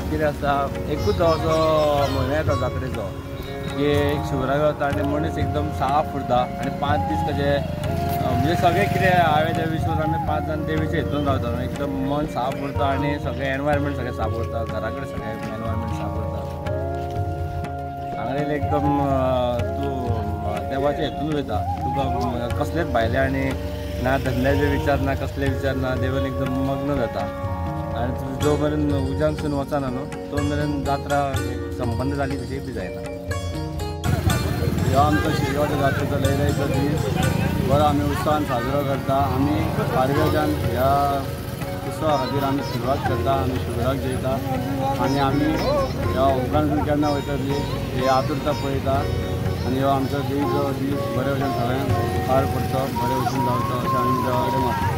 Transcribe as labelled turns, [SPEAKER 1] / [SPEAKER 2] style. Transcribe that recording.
[SPEAKER 1] कितें आसता एकूच असो म्हयनो येता जात्रेचो की एक शिवराक जाता आनी मनीस एकदम साफ उरता आनी 5 दीस कशे म्हणजे सगळें कितें हांवें त्या विश्वास आमी 5 जाण देवीचे हितून रावता एकदम मन साफ उरता आनी सगळें एनवायरमेंट सगळें साफ उरता घरा कडेन सगळें एनवायरमेंट साफ उरता हांगा एकदम तूं देवाच्या हितून वयता तुका कसलेच भायले आनी ना धंद्याचे विचार ना कसले विचार ना देवान एकदम मग्न जाता आनी जो मेरेन उज्यांसून वचना न्हू तो मेरेन जात्रा संपन्न जाली तशी बी जायना ह्यो आमचो शिरगांवच्या जात्रेचो लयराईचो दीस बरो आमी उत्सवान साजरो करता आमी पारवेच्यान ह्या उत्सवा खातीर आमी सुरवात करता आमी शिवराक जयता आनी आमी ह्या उपरांत केन्ना वयता ती ही आतुरता पळयता आनी ह्यो आमचो देवीचो दीस बरे भशेन सगळ्यांक पार पडचो बरे भशेन जावचो अशें आमी देवा कडेन मागता